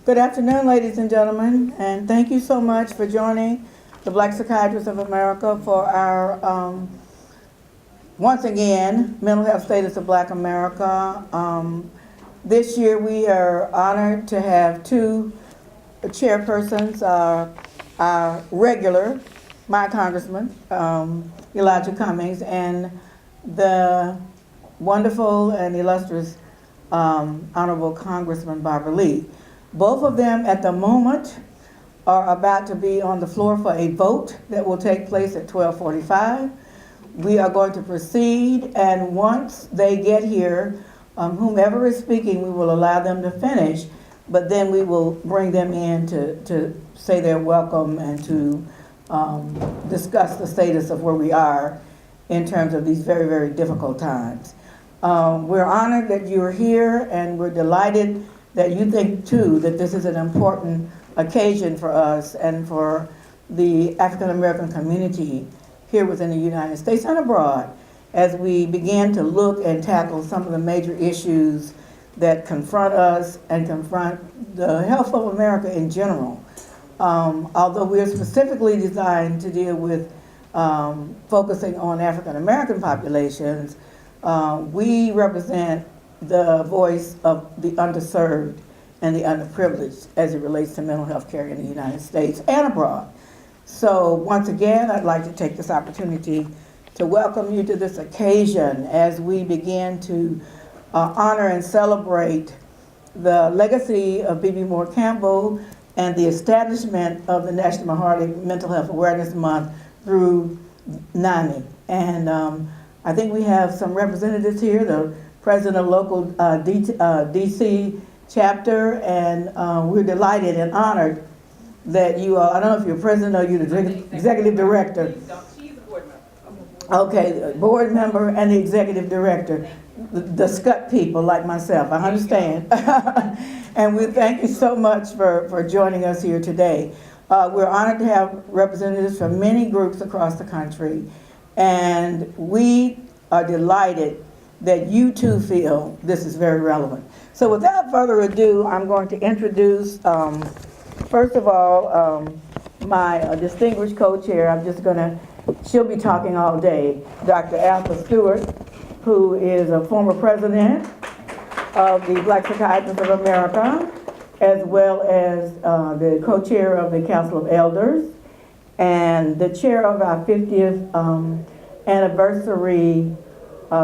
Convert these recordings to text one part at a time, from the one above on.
Good afternoon, ladies and gentlemen, and thank you so much for joining the Black Psychiatrists of America for our, once again, mental health status of Black America. This year we are honored to have two chairpersons, our regular, my congressman, Elijah Cummings, and the wonderful and illustrious Honorable Congressman Barbara Lee. Both of them at the moment are about to be on the floor for a vote that will take place at 12:45. We are going to proceed, and once they get here, whomever is speaking, we will allow them to finish, but then we will bring them in to say they're welcome and to discuss the status of where we are in terms of these very, very difficult times. We're honored that you're here, and we're delighted that you think too that this is an important occasion for us and for the African American community here within the United States and abroad, as we begin to look and tackle some of the major issues that confront us and confront the health of America in general. Although we're specifically designed to deal with focusing on African American populations, we represent the voice of the underserved and the underprivileged as it relates to mental health care in the United States and abroad. So once again, I'd like to take this opportunity to welcome you to this occasion as we begin to honor and celebrate the legacy of B.B. Moore Campbell and the establishment of the National Maharic Mental Health Awareness Month through NAMI. And I think we have some representatives here, the president of local DC chapter, and we're delighted and honored that you are, I don't know if you're president or you're the executive director. She's a board member. Okay, the board member and the executive director, the SCUT people like myself, I understand. And we thank you so much for joining us here today. We're honored to have representatives from many groups across the country, and we are delighted that you too feel this is very relevant. So without further ado, I'm going to introduce, first of all, my distinguished co-chair. She'll be talking all day, Dr. Alpha Stewart, who is a former president of the Black Psychiatrists of America, as well as the co-chair of the Council of Elders, and the chair of our 50th anniversary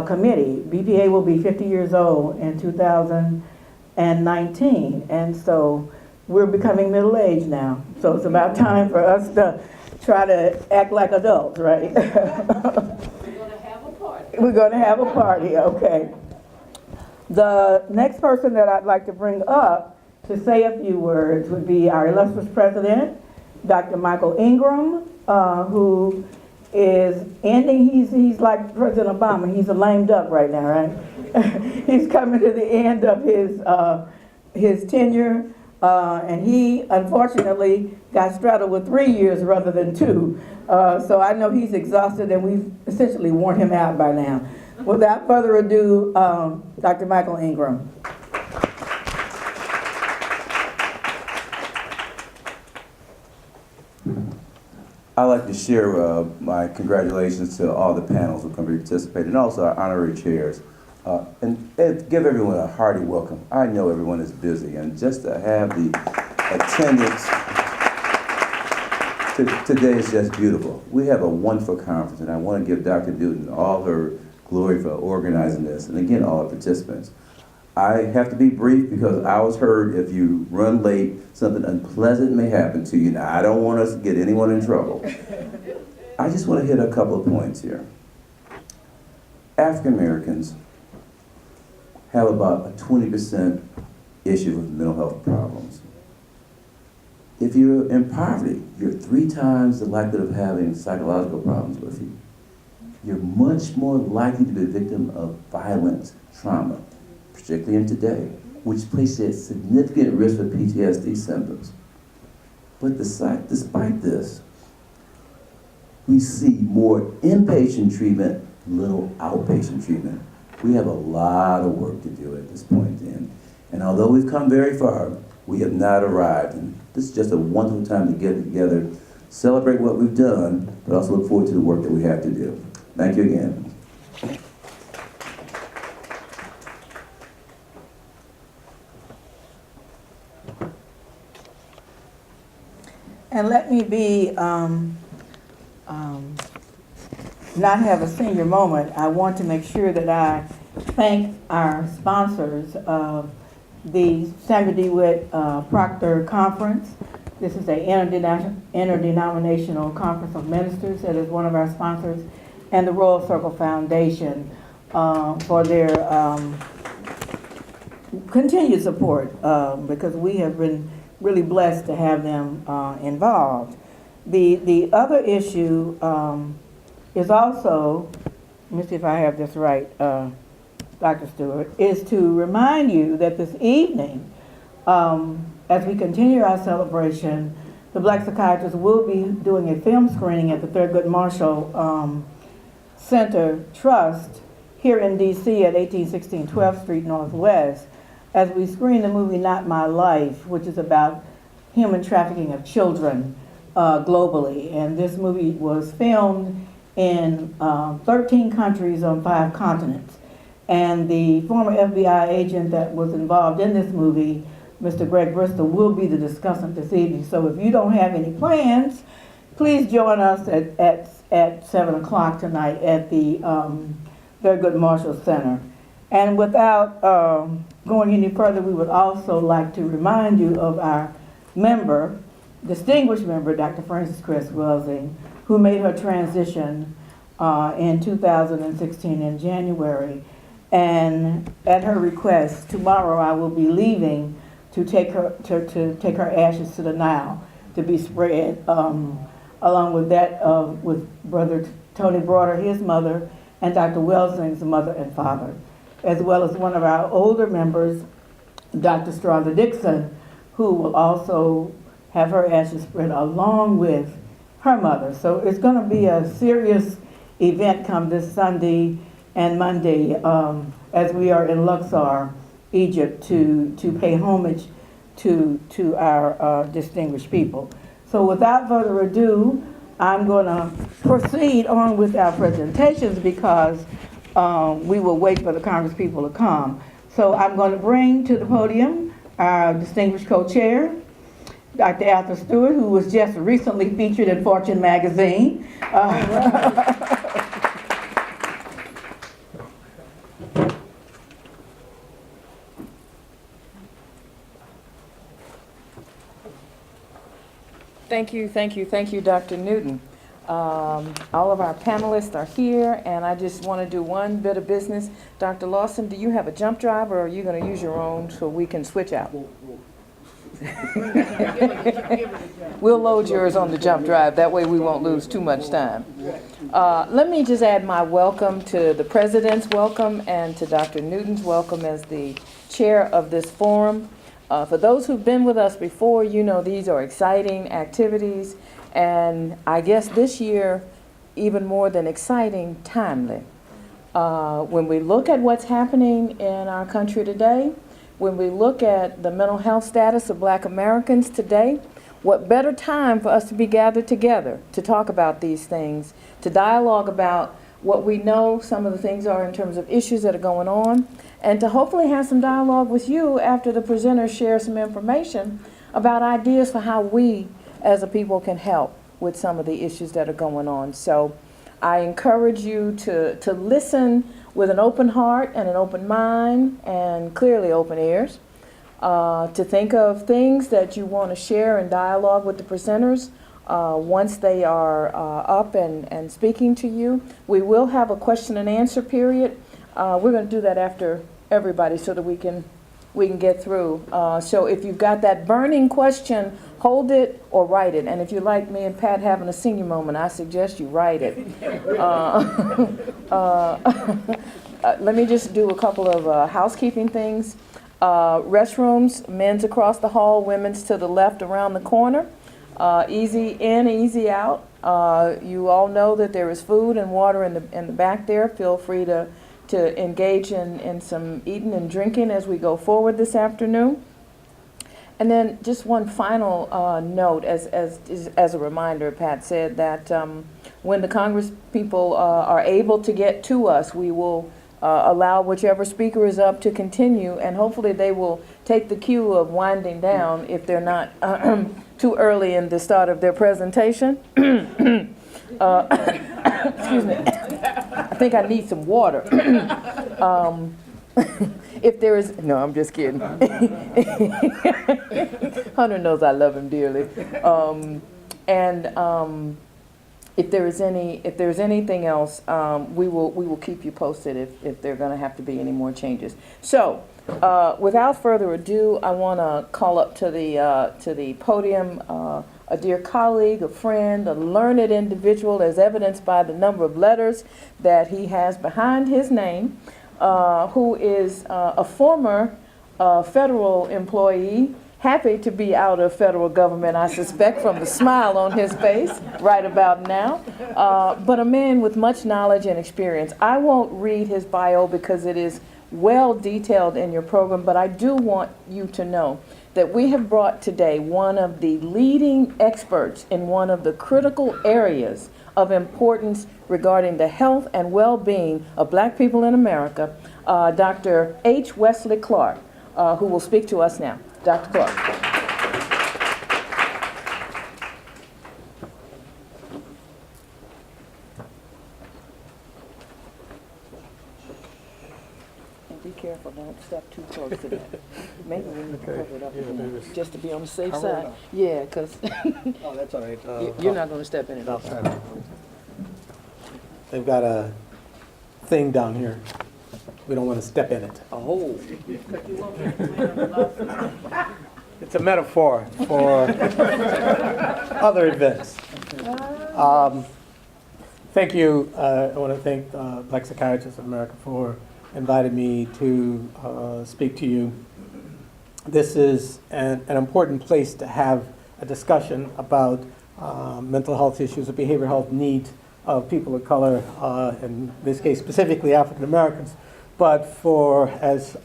committee. BPA will be 50 years old in 2019, and so we're becoming middle-aged now. So it's about time for us to try to act like adults, right? We're going to have a party. We're going to have a party, okay. The next person that I'd like to bring up to say a few words would be our illustrious president, Dr. Michael Ingram, who is ending, he's like President Obama, he's a lame duck right now, right? He's coming to the end of his tenure, and he unfortunately got straddled with 3 years rather than 2. So I know he's exhausted, and we've essentially worn him out by now. Without further ado, Dr. Michael Ingram. I'd like to share my congratulations to all the panels who come to participate, and also our honorary chairs, and give everyone a hearty welcome. I know everyone is busy, and just to have the attendance today is just beautiful. We have a wonderful conference, and I want to give Dr. Newton all her glory for organizing this, and again, all the participants. I have to be brief because I was heard if you run late, something unpleasant may happen to you. Now, I don't want us to get anyone in trouble. I just want to hit a couple of points here. African Americans have about a 20% issue with mental health problems. If you're in poverty, you're 3 times the likelihood of having psychological problems with you. You're much more likely to be a victim of violent trauma, particularly in today, which places you at significant risk for PTSD symptoms. But despite this, we see more inpatient treatment, little outpatient treatment. We have a lot of work to do at this point in. And although we've come very far, We have not arrived, and this is just a wonderful time to get together, celebrate what we've done, but also look forward to the work that we have to do. Thank you again. And let me be, not have a senior moment. I want to make sure that I thank our sponsors of the Samuel DeWitt Proctor Conference. This is a interdenominational conference of ministers that is one of our sponsors, and the Royal Circle Foundation for their continued support because we have been really blessed to have them involved. The other issue is also, let me see if I have this right, Dr. Stewart, is to remind you that this evening, as we continue our celebration, the Black Psychiatrists will be doing a film screening at the Thurgood Marshall Center Trust here in D.C. at 1816 12th Street Northwest, as we screen the movie Not My Life, which is about human trafficking of children globally. And this movie was filmed in 13 countries on 5 continents. And the former FBI agent that was involved in this movie, Mr. Greg Bristol, will be the discussant this evening. So if you don't have any plans, please join us at 7 o'clock tonight at the Thurgood Marshall Center. And without going any further, we would also like to remind you of our member, distinguished member, Dr. Frances Cress Welsing, who made her transition in 2016 in January. And at her request, tomorrow I will be leaving to take her ashes to the Nile to be spread, along with that with Brother Tony Broader, his mother, and Dr. Welsing's mother and father, as well as one of our older members, Dr. Strawther Dixon, who will also have her ashes spread along with her mother. So it's going to be a serious event come this Sunday and Monday as we are in Luxor, Egypt, to pay homage to our distinguished people. So without further ado, I'm going to proceed on with our presentations because we will wait for the Congress people to come. So I'm going to bring to the podium our distinguished co-chair, Dr. Arthur Stewart, who was just recently featured in Fortune magazine. Thank you, Dr. Newton. All of our panelists are here, and I just want to do one bit of business. Dr. Lawson, do you have a jump drive, or are you going to use your own so we can switch out? We'll load yours on the jump drive. That way we won't lose too much time. Let me just add my welcome to the President's welcome and to Dr. Newton's welcome as the chair of this forum. For those who've been with us before, you know these are exciting activities, and I guess this year, even more than exciting, timely. When we look at what's happening in our country today, when we look at the mental health status of Black Americans today, what better time for us to be gathered together to talk about these things, to dialogue about what we know some of the things are in terms of issues that are going on, and to hopefully have some dialogue with you after the presenters share some information about ideas for how we as a people can help with some of the issues that are going on. So I encourage you to listen with an open heart and an open mind and clearly open ears, to think of things that you want to share in dialogue with the presenters once they are up and speaking to you. We will have a question and answer period. We're going to do that after everybody so that we can get through. So if you've got that burning question, hold it or write it. And if you like me and Pat having a senior moment, I suggest you write it. Let me just do a couple of housekeeping things. Restrooms, men's across the hall, women's to the left around the corner. Easy in, easy out. You all know that there is food and water in the back there. Feel free to engage in some eating and drinking as we go forward this afternoon. And then just one final note, as a reminder, Pat said that when the Congress people are able to get to us, we will allow whichever speaker is up to continue, and hopefully they will take the cue of winding down if they're not too early in the start of their presentation. Excuse me. I think I need some water. If there is, no, I'm just kidding. Hunter knows I love him dearly. If there's anything else, we will keep you posted if there are going to have to be any more changes. So, without further ado, I want to call up to the podium a dear colleague, a friend, a learned individual, as evidenced by the number of letters that he has behind his name, who is a former federal employee, happy to be out of federal government, I suspect, from the smile on his face right about now, but a man with much knowledge and experience. I won't read his bio because it is well detailed in your program, but I do want you to know that we have brought today one of the leading experts in one of the critical areas of importance regarding the health and well-being of Black people in America, Dr. H. Wesley Clark, who will speak to us now. Dr. Clark. And be careful, don't step too close to that. Maybe we need to cover it up again, just to be on the safe side. Yeah, because Oh, that's all right. you're not going to step in it. They've got a thing down here. We don't want to step in it. Oh. It's a metaphor for other events. Thank you. I want to thank Black Psychiatrists of America for inviting me to speak to you. This is an important place to have a discussion about mental health issues or behavioral health needs of people of color, in this case specifically African Americans, but for, as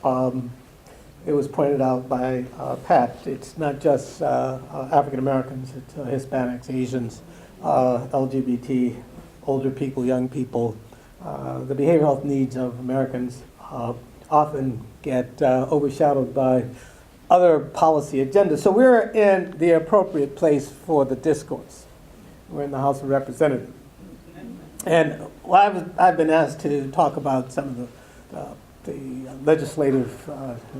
it was pointed out by Pat, it's not just African Americans, it's Hispanics, Asians, LGBT, older people, young people. The behavioral health needs of Americans often get overshadowed by other policy agendas. So we're in the appropriate place for the discourse. We're in the House of Representatives. And I've been asked to talk about some of the legislative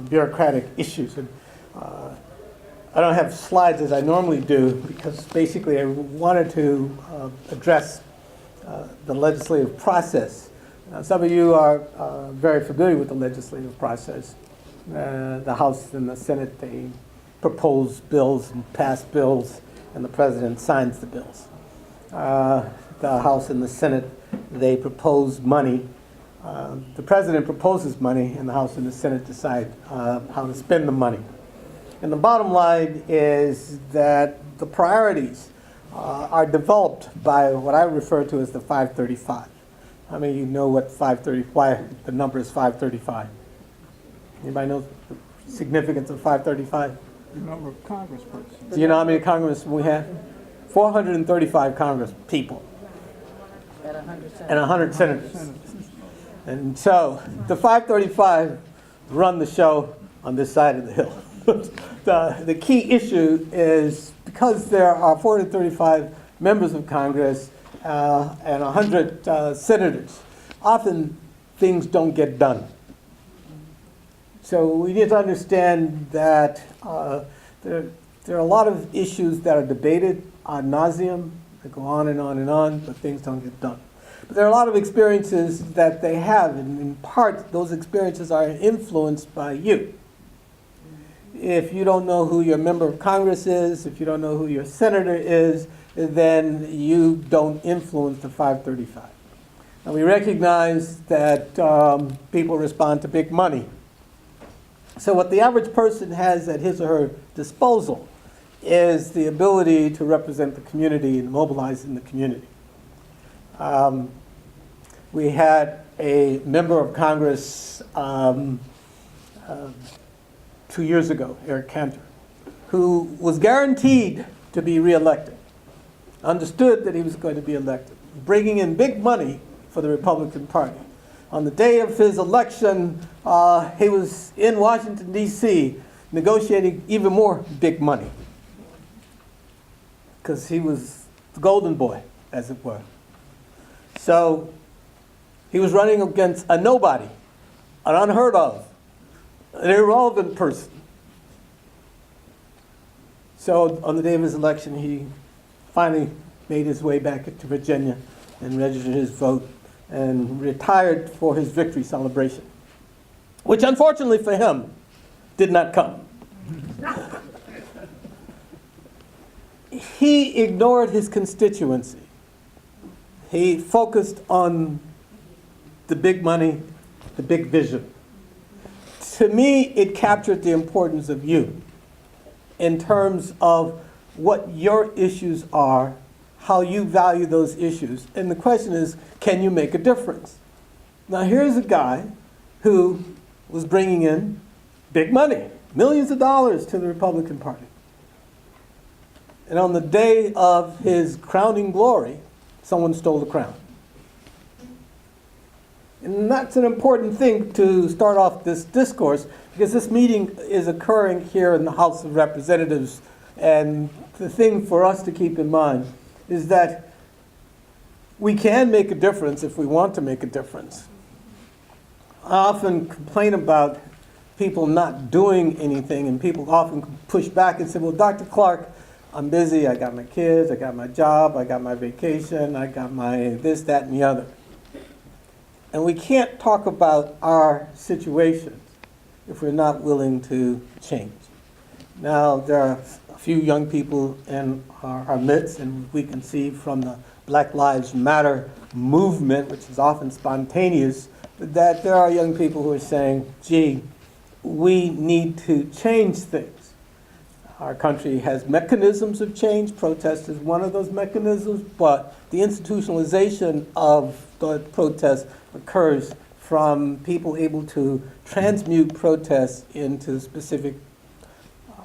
bureaucratic issues. And I don't have slides as I normally do because basically I wanted to address the legislative process. Some of you are very familiar with the legislative process. The House and the Senate, they propose bills and pass bills, and the President signs the bills. The House and the Senate, they propose money. The President proposes money, and the House and the Senate decide how to spend the money. And the bottom line is that the priorities are developed by what I refer to as the 535. How many of you know what why the number is 535? Anybody know the significance of 535? The number of congresspersons. Do you know how many congressmen we have? 435 congress people. And 100 senators. And so the 535 run the show on this side of the hill. The key issue is because there are 435 members of Congress and 100 senators, often things don't get done. So we need to understand that there are a lot of issues that are debated ad nauseum, that go on and on and on, but things don't get done. But there are a lot of experiences that they have, and in part, those experiences are influenced by you. If you don't know who your member of Congress is, if you don't know who your senator is, then you don't influence the 535. And we recognize that people respond to big money. So what the average person has at his or her disposal is the ability to represent the community and mobilize in the community. We had a member of Congress 2 years ago, Eric Cantor, who was guaranteed to be reelected, understood that he was going to be elected, bringing in big money for the Republican Party. On the day of his election, he was in Washington, D.C., negotiating even more big money, because he was the golden boy, as it were. So he was running against a nobody, an unheard of, an irrelevant person. So on the day of his election, he finally made his way back to Virginia and registered his vote and retired for his victory celebration, which unfortunately for him did not come. He ignored his constituency. He focused on the big money, the big vision. To me, it captured the importance of you in terms of what your issues are, how you value those issues. And the question is, can you make a difference? Now, here's a guy who was bringing in big money, millions of dollars to the Republican Party. And on the day of his crowning glory, someone stole the crown. And that's an important thing to start off this discourse, because this meeting is occurring here in the House of Representatives. And the thing for us to keep in mind is that we can make a difference if we want to make a difference. I often complain about people not doing anything, and people often push back and say, well, Dr. Clark, I'm busy, I got my kids, I got my job, I got my vacation, I got my this, that, and the other. And we can't talk about our situations if we're not willing to change. Now, there are a few young people in our midst, and we can see from the Black Lives Matter movement, which is often spontaneous, that there are young people who are saying, gee, we need to change things. Our country has mechanisms of change. Protest is one of those mechanisms, but the institutionalization of the protest occurs from people able to transmute protests into specific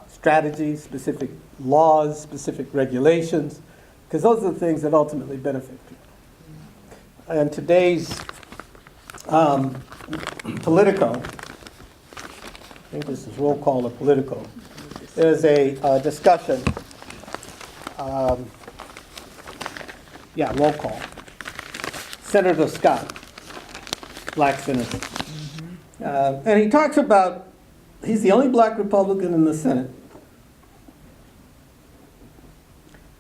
strategies, specific laws, specific regulations, because those are the things that ultimately benefit people. And today's Politico, I think this is roll call of Politico, there's a discussion, roll call. Senator Scott, black senator. And he talks about, he's the only black Republican in the Senate.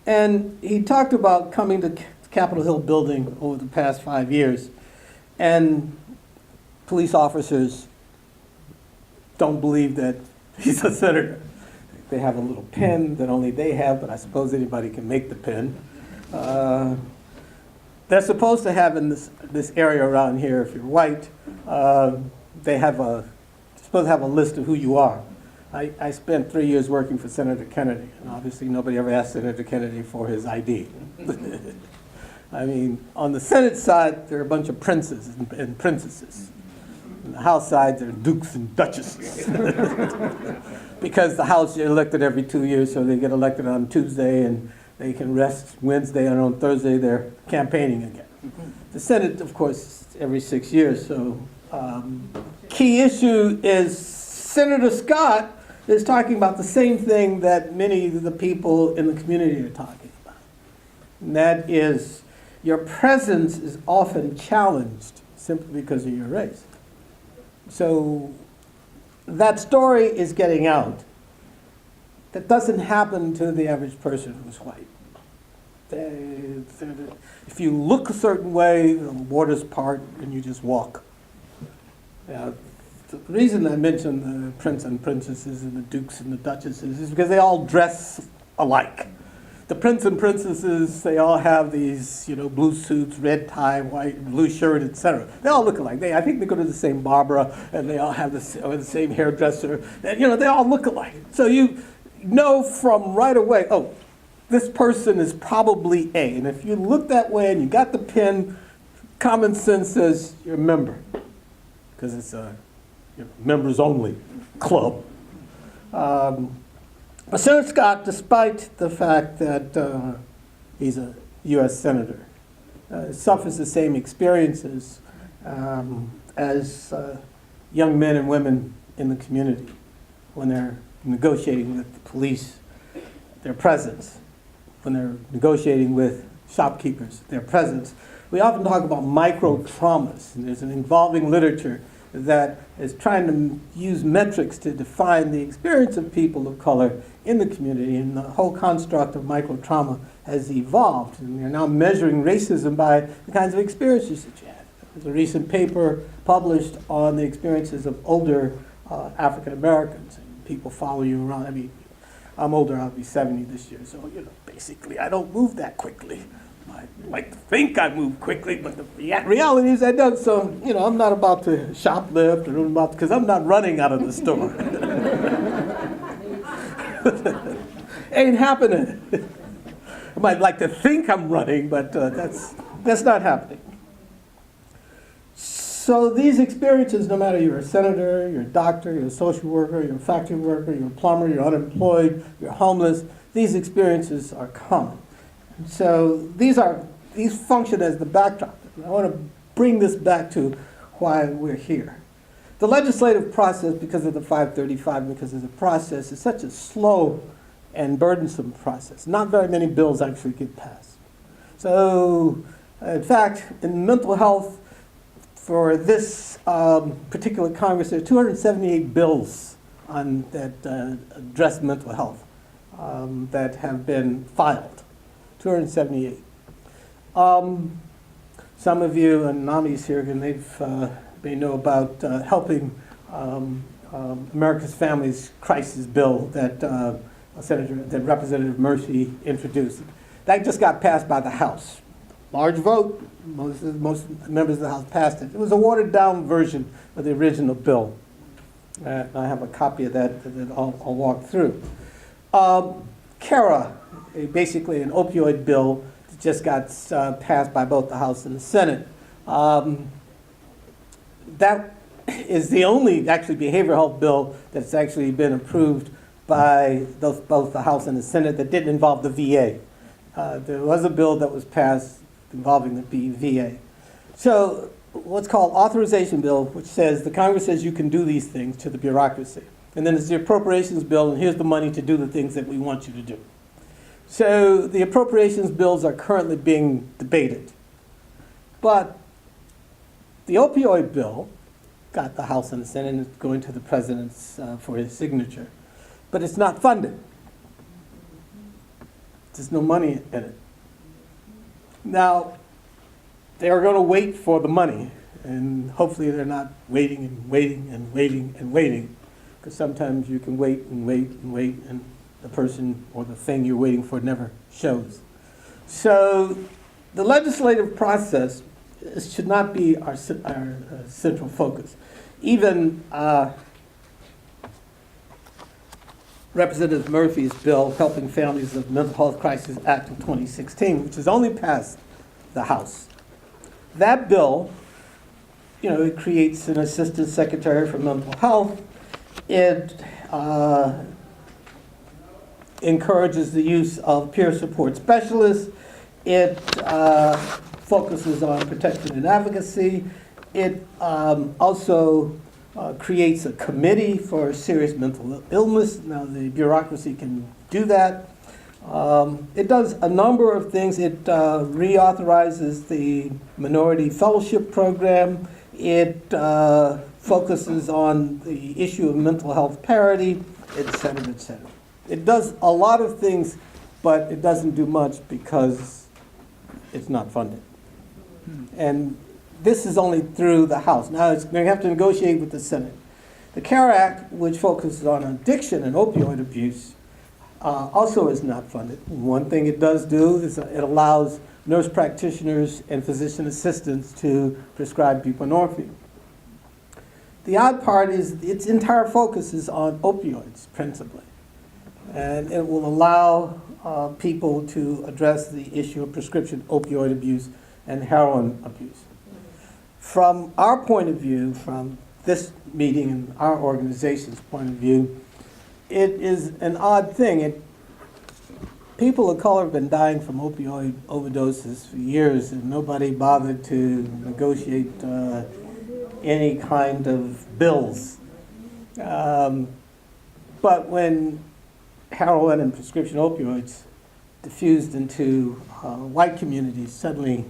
And he talked about coming to Capitol Hill building over the past 5 years, and police officers don't believe that he's a senator. They have a little pin that only they have, but I suppose anybody can make the pin. They're supposed to have in this area around here, if you're white, they have supposed to have a list of who you are. I spent 3 years working for Senator Kennedy, and obviously nobody ever asked Senator Kennedy for his ID. I mean, on the Senate side, there are a bunch of princes and princesses. On the House side, there are dukes and duchesses. Because the House, you're elected every 2 years, so they get elected on Tuesday, and they can rest Wednesday, and on Thursday, they're campaigning again. The Senate, of course, every 6 years, so key issue is Senator Scott is talking about the same thing that many of the people in the community are talking about. And that is, your presence is often challenged simply because of your race. So that story is getting out. That doesn't happen to the average person who's white. If you look a certain way, the waters part and you just walk. The reason I mention the prince and princesses and the dukes and the duchesses is because they all dress alike. The prince and princesses, they all have these, blue suits, red tie, white, blue shirt, etc. They all look alike. I think they go to the same barber, and they all have the same hairdresser. And, they all look alike. So you know from right away, oh, this person is probably A. And if you look that way and you got the pin, common sense says you're a member, because it's a members only club. Senator Scott, despite the fact that he's a U.S. senator, suffers the same experiences as young men and women in the community when they're negotiating with the police, their presence, when they're negotiating with shopkeepers, their presence. We often talk about micro traumas, and there's an evolving literature that is trying to use metrics to define the experience of people of color in the community, and the whole construct of micro trauma has evolved, and we're now measuring racism by the kinds of experiences that you had. There's a recent paper published on the experiences of older African Americans, and people follow you around. I mean, I'm older, I'll be 70 this year, so basically I don't move that quickly. I like to think I move quickly, but the reality is I don't. So, I'm not about to shoplift, because I'm not running out of the store. Ain't happening. I might like to think I'm running, but that's not happening. So these experiences, no matter you're a senator, you're a doctor, you're a social worker, you're a factory worker, you're a plumber, you're unemployed, you're homeless, these experiences are common. So these function as the backdrop. I want to bring this back to why we're here. The legislative process, because of the 535, because of the process, is such a slow and burdensome process. Not very many bills actually get passed. So, in fact, in mental health, for this particular Congress, there are 278 bills that address mental health that have been filed. 278. Some of you, and Nami's here, and they know about helping America's Families Crisis Bill that Representative Murphy introduced. That just got passed by the House. Large vote. Most members of the House passed it. It was a watered-down version of the original bill. I have a copy of that I'll walk through. CARA, basically an opioid bill that just got passed by both the House and the Senate. That is the only actually behavioral health bill that's actually been approved by both the House and the Senate that didn't involve the VA. There was a bill that was passed involving the VA. So what's called authorization bill, which says the Congress says you can do these things to the bureaucracy. And then there's the appropriations bill, and here's the money to do the things that we want you to do. So the appropriations bills are currently being debated. But the opioid bill got the House and the Senate, and it's going to the President for his signature. But it's not funded. There's no money in it. Now, they're going to wait for the money, and hopefully they're not waiting and waiting and waiting and waiting, because sometimes you can wait and wait and wait, and the person or the thing you're waiting for never shows. So the legislative process should not be our central focus. Even Representative Murphy's bill, Helping Families of Mental Health Crisis Act of 2016, which has only passed the House. That bill, it creates an assistant secretary for mental health. It encourages the use of peer support specialists. It focuses on protection and advocacy. It also creates a committee for serious mental illness. Now, the bureaucracy can do that. It does a number of things. It reauthorizes the Minority Fellowship Program. It focuses on the issue of mental health parity, et cetera, et cetera. It does a lot of things, but it doesn't do much because it's not funded. And this is only through the House. Now it's going to have to negotiate with the Senate. The CARE Act, which focuses on addiction and opioid abuse, also is not funded. One thing it does do is it allows nurse practitioners and physician assistants to prescribe buprenorphine. The odd part is its entire focus is on opioids, principally. And it will allow people to address the issue of prescription opioid abuse and heroin abuse. From our point of view, from this meeting and our organization's point of view, it is an odd thing. People of color have been dying from opioid overdoses for years, and nobody bothered to negotiate any kind of bills. But when heroin and prescription opioids diffused into white communities, suddenly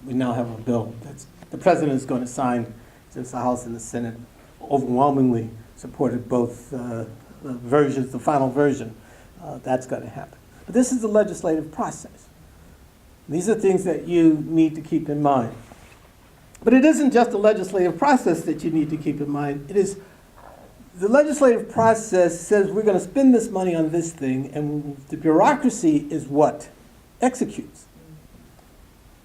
we now have a bill that's the president is going to sign, since the House and the Senate overwhelmingly supported both versions, the final version. That's going to happen. But this is the legislative process. These are things that you need to keep in mind. But it isn't just the legislative process that you need to keep in mind. It is the legislative process says we're going to spend this money on this thing, and the bureaucracy is what executes.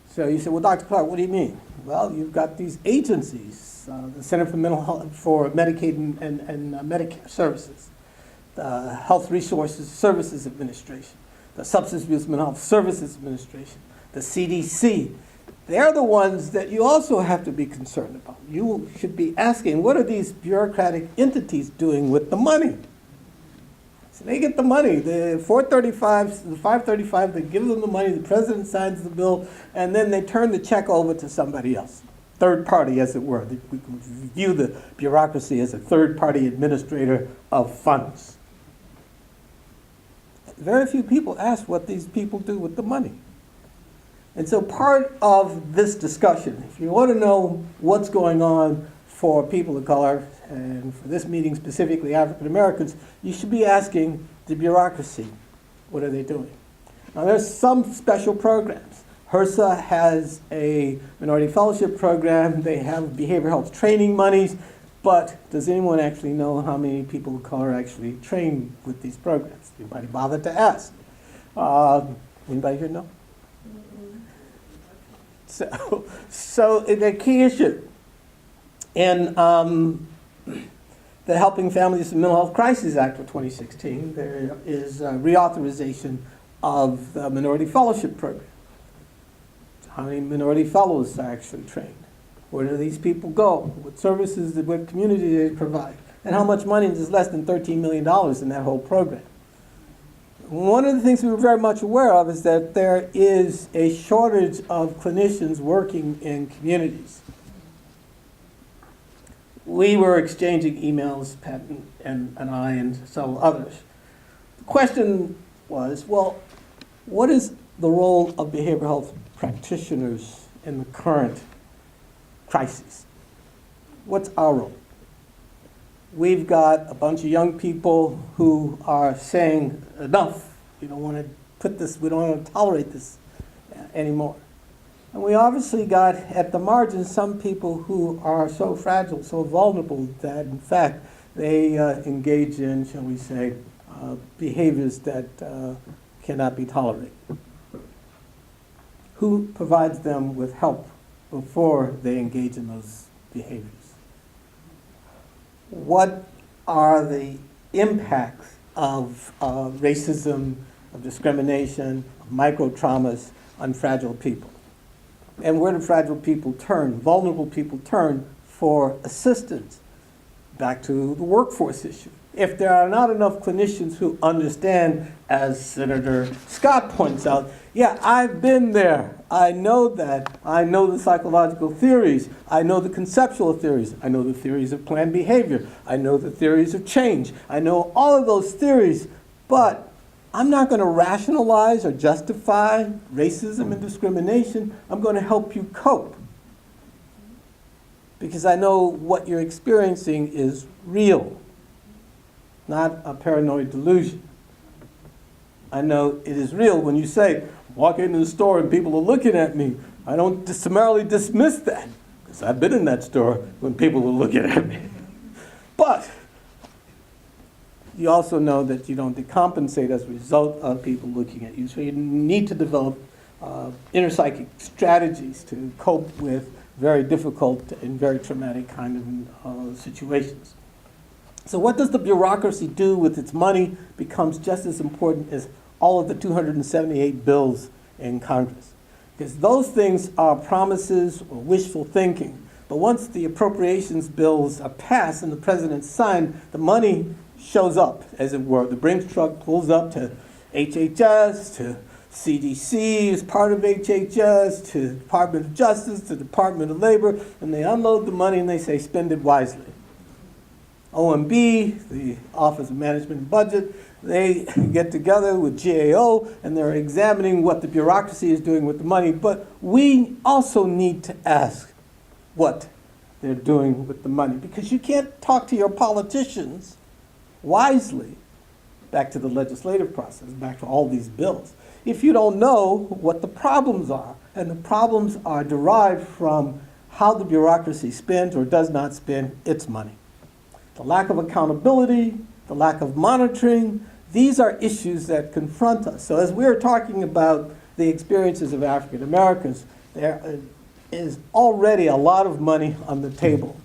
So you say, well, Dr. Clark, what do you mean? Well, you've got these agencies, the Center for Mental Health, for Medicaid and Medicare Services, the Health Resources Services Administration, the Substance Abuse Mental Health Services Administration, the CDC. They're the ones that you also have to be concerned about. You should be asking, what are these bureaucratic entities doing with the money? So they get the money, the 435, the 535, they give them the money, the president signs the bill, and then they turn the check over to somebody else. Third party, as it were. We can view the bureaucracy as a third party administrator of funds. Very few people ask what these people do with the money. And so part of this discussion, if you want to know what's going on for people of color, and for this meeting specifically African Americans, you should be asking the bureaucracy, what are they doing? Now there's some special programs. HRSA has a minority fellowship program, they have behavioral health training monies, but does anyone actually know how many people of color actually train with these programs? Anybody bother to ask? Anybody here know? So the key issue in the Helping Families with Mental Health Crises Act of 2016, there is a reauthorization of the Minority Fellowship Program. How many minority fellows are actually trained? Where do these people go? What services, what community do they provide? And how much money is less than $13 million in that whole program? One of the things we were very much aware of is that there is a shortage of clinicians working in communities. We were exchanging emails, Pat and I and several others. The question was, well, what is the role of behavioral health practitioners in the current crisis? What's our role? We've got a bunch of young people who are saying, enough, we don't want to put this, we don't want to tolerate this anymore. And we obviously got, at the margin, some people who are so fragile, so vulnerable, that in fact they engage in, shall we say, behaviors that cannot be tolerated. Who provides them with help before they engage in those behaviors? What are the impacts of racism, of discrimination, of micro-traumas on fragile people? And where do fragile people turn, vulnerable people turn for assistance? Back to the workforce issue. If there are not enough clinicians who understand, as Senator Scott points out, yeah, I've been there. I know that. I know the psychological theories. I know the conceptual theories. I know the theories of planned behavior. I know the theories of change. I know all of those theories, but I'm not going to rationalize or justify racism and discrimination. I'm going to help you cope, because I know what you're experiencing is real, not a paranoid delusion. I know it is real when you say, walk into the store and people are looking at me. I don't summarily dismiss that, because I've been in that store when people were looking at me. But you also know that you don't decompensate as a result of people looking at you. So you need to develop inner psychic strategies to cope with very difficult and very traumatic kind of situations. So what does the bureaucracy do with its money becomes just as important as all of the 278 bills in Congress. Because those things are promises or wishful thinking. But once the appropriations bills are passed and the president signed, the money shows up, as it were. The Brinks truck pulls up to HHS, to CDC is part of HHS, to Department of Justice, to Department of Labor, and they unload the money and they say, spend it wisely. OMB, the Office of Management and Budget, they get together with GAO and they're examining what the bureaucracy is doing with the money. But we also need to ask what they're doing with the money, because you can't talk to your politicians wisely, back to the legislative process, back to all these bills, if you don't know what the problems are. And the problems are derived from how the bureaucracy spends or does not spend its money. The lack of accountability, the lack of monitoring, these are issues that confront us. So as we're talking about the experiences of African Americans, there is already a lot of money on the table.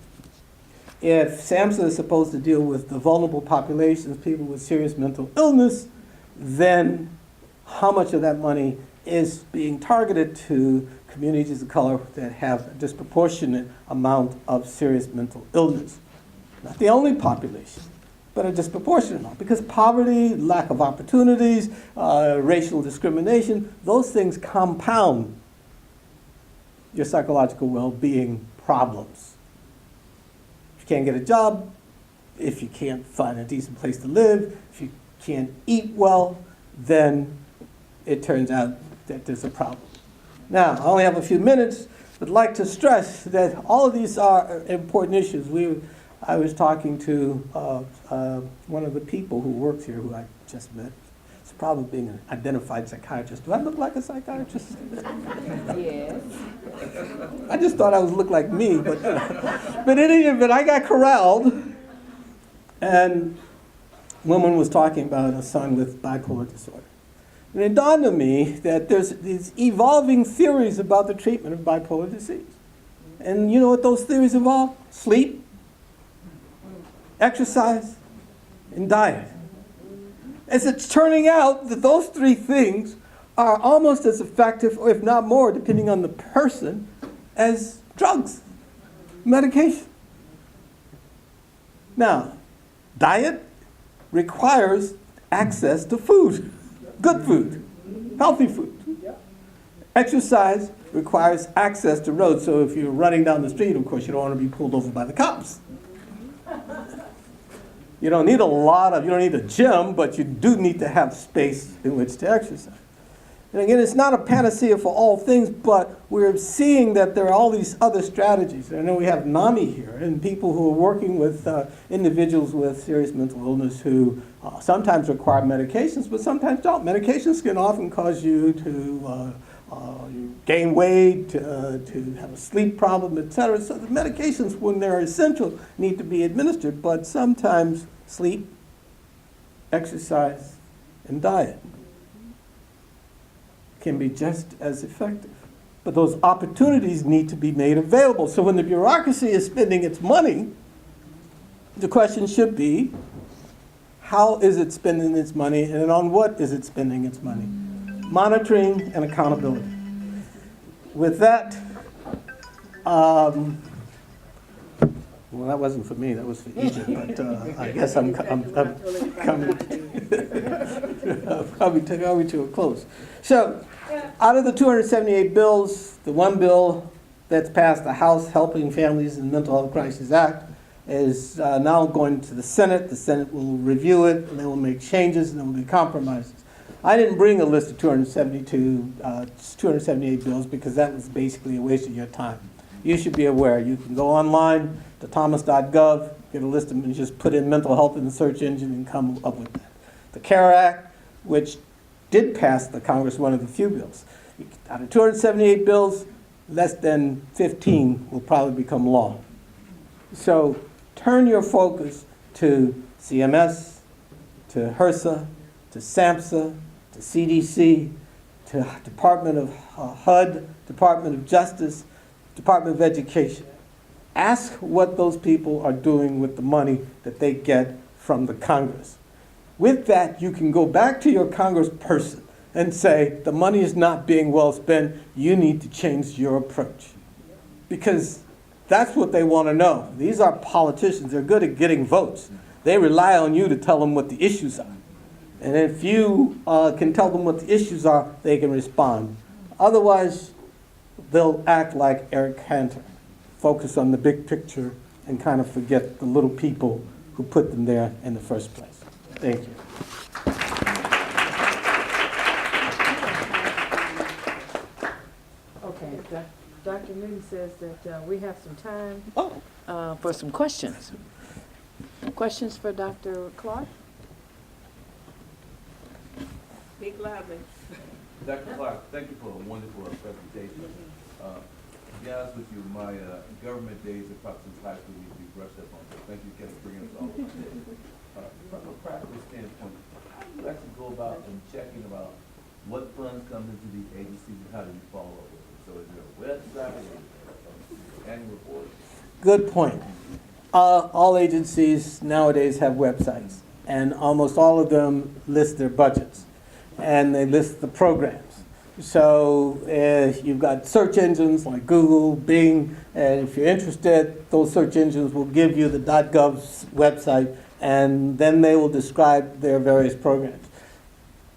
If SAMHSA is supposed to deal with the vulnerable populations, people with serious mental illness, then how much of that money is being targeted to communities of color that have a disproportionate amount of serious mental illness? Not the only population, but a disproportionate amount, because poverty, lack of opportunities, racial discrimination, those things compound your psychological well-being problems. If you can't get a job, if you can't find a decent place to live, if you can't eat well, then it turns out that there's a problem. Now, I only have a few minutes, but I'd like to stress that all of these are important issues. I was talking to one of the people who works here, who I just met. It's the problem of being an identified psychiatrist. Do I look like a psychiatrist? Yes. I just thought I would look like me, but in any event, I got corralled, and a woman was talking about a son with bipolar disorder. And it dawned on me that there's these evolving theories about the treatment of bipolar disease. And you know what those theories involve? Sleep, exercise, and diet. As it's turning out that those three things are almost as effective, or if not more, depending on the person, as drugs, medication. Now, diet requires access to food, good food, healthy food. Exercise requires access to roads, so if you're running down the street, of course, you don't want to be pulled over by the cops. You don't need you don't need a gym, but you do need to have space in which to exercise. And again, it's not a panacea for all things, but we're seeing that there are all these other strategies. I know we have NAMI here, and people who are working with individuals with serious mental illness who sometimes require medications, but sometimes don't. Medications can often cause you to you gain weight, to have a sleep problem, etc. So the medications, when they're essential, need to be administered, but sometimes sleep, exercise, and diet can be just as effective. But those opportunities need to be made available. So when the bureaucracy is spending its money, the question should be, how is it spending its money, and on what is it spending its money? Monitoring and accountability. With that, well, that wasn't for me, that was for Egypt, but I guess I'm coming probably to a close. So, out of the 278 bills, the one bill that's passed the House Helping Families in Mental Health Crisis Act is now going to the Senate. The Senate will review it, and they will make changes, and there will be compromises. I didn't bring a list of 278 bills because that was basically a waste of your time. You should be aware. You can go online to thomas.gov, get a list of them, and just put in mental health in the search engine and come up with that. The CARE Act, which did pass the Congress, one of the few bills. Out of 278 bills, less than 15 will probably become law. So turn your focus to CMS, to HRSA, to SAMHSA, to CDC, to Department of HUD, Department of Justice, Department of Education. Ask what those people are doing with the money that they get from the Congress. With that, you can go back to your congressperson and say, the money is not being well spent, you need to change your approach. Because that's what they want to know. These are politicians, they're good at getting votes. They rely on you to tell them what the issues are. And if you can tell them what the issues are, they can respond. Otherwise, they'll act like Eric Cantor, focus on the big picture and kind of forget the little people who put them there in the first place. Thank you. Okay, Dr. Newton says that we have some time Oh, for some questions. Questions for Dr. Clark? Speak loudly. Dr. Clark, thank you for a wonderful presentation. To be honest with you, my government days are probably since high school need to be brushed up on, so thank you for bringing us all up to date. From a practical standpoint, how do you actually go about and checking about what funds come into these agencies and how do you follow up with it? So is there a website or annual report? good point. All agencies nowadays have websites, and almost all of them list their budgets, and they list the programs. So you've got search engines like Google, Bing, and if you're interested, those search engines will give you the .gov's website, and then they will describe their various programs.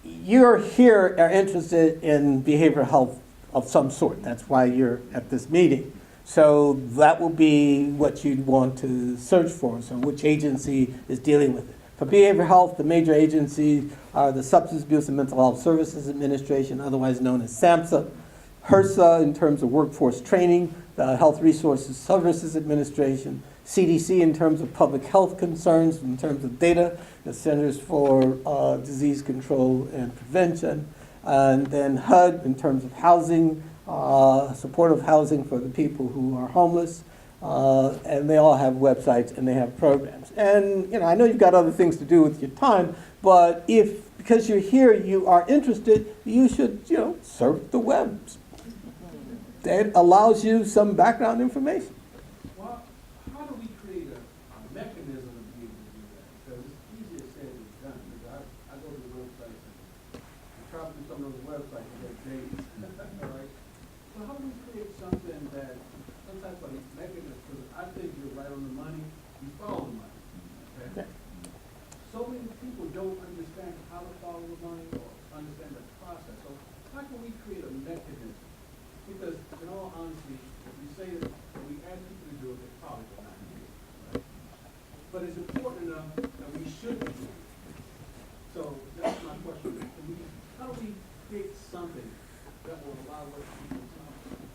You're here are interested in behavioral health of some sort. That's why you're at this meeting. So that will be what you'd want to search for, so which agency is dealing with it. For behavioral health, the major agencies are the Substance Abuse and Mental Health Services Administration, otherwise known as SAMHSA, HRSA in terms of workforce training, the Health Resources Services Administration, CDC in terms of public health concerns, in terms of data, the Centers for Disease Control and Prevention, and then HUD in terms of housing, supportive housing for the people who are homeless, and they all have websites and they have programs. And I know you've got other things to do with your time, but if because you're here, you are interested, you should surf the web. That allows you some background information. Well, how do we create a mechanism to be able to do that? Because it's easier said than done. Because I go to the websites and travel through some of those websites and get days. All right? So how do we create something that, some type of mechanism? Because I think you're right on the money, you follow the money. Okay? So many people don't understand how to follow the money or understand the process. So how can we create a mechanism? Because in all honesty, if we say that we ask people to do it, they probably will not do it. Right? But it's important enough that we should be doing it. So that's my question. How do we create something that will allow us to do something?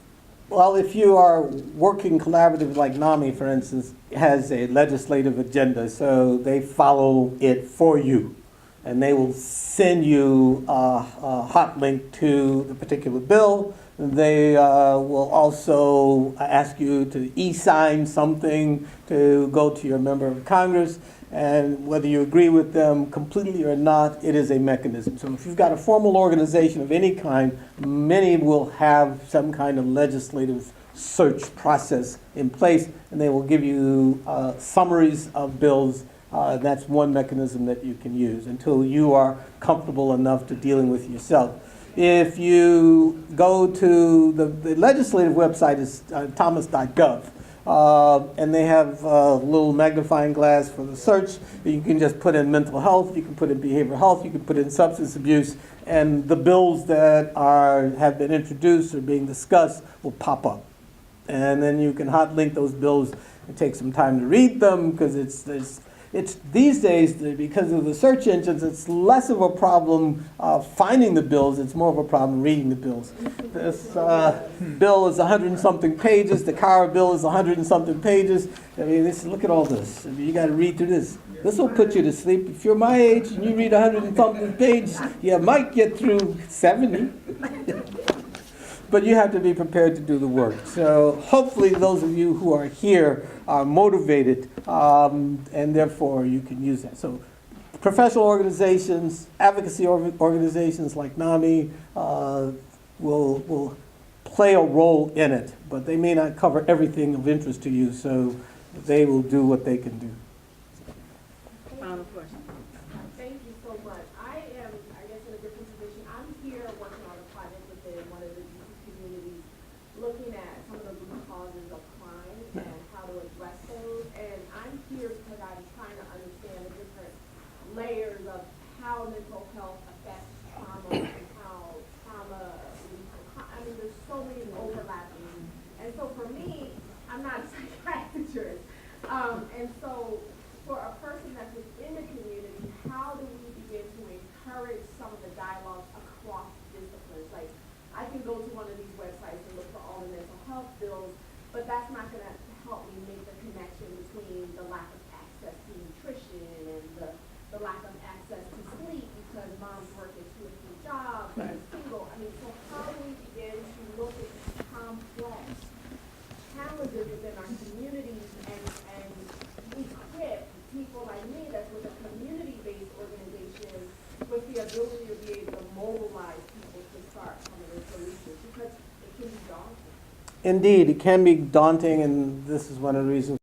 Well, if you are working collaborative like NAMI, for instance, has a legislative agenda, so they follow it for you. And they will send you a hot link to the particular bill. They will also ask you to e-sign something to go to your member of Congress. And whether you agree with them completely or not, it is a mechanism. So if you've got a formal organization of any kind, many will have some kind of legislative search process in place, and they will give you summaries of bills. That's one mechanism that you can use until you are comfortable enough to dealing with yourself. If you go to the legislative website is thomas.gov, and they have a little magnifying glass for the search. You can just put in mental health, you can put in behavioral health, you can put in substance abuse, and the bills that have been introduced or being discussed will pop up. And then you can hot link those bills and take some time to read them, because it's these days, because of the search engines, it's less of a problem finding the bills, it's more of a problem reading the bills. This bill is 100 and something pages, the car bill is 100 and something pages. I mean, look at all this. I mean, you got to read through this. This will put you to sleep. If you're my age and you read 100 and something pages, you might get through 70. But you have to be prepared to do the work. So hopefully those of you who are here are motivated, and therefore you can use that. So professional organizations, advocacy organizations like NAMI will play a role in it, but they may not cover everything of interest to you, so they will do what they can do. Final question. Thank you so much. I am, I guess, in a different position. I'm here working on a project within one of the youth communities, looking at some of the root causes of crime and how to address those. And I'm here because I'm trying to understand the dialogue across disciplines. Like, I can go to one of these websites and look for all the mental health bills, but that's not gonna help me make the connection between the lack of access to nutrition and the lack of access to sleep because mom's working 2 or 3 jobs and is single. I mean, so how do we begin to look at these complex challenges within our communities and equip people like me that's with a community-based organization with the ability to be able to mobilize people to start coming to solutions because it can be daunting. Indeed, it can be daunting, and this is one of the reasons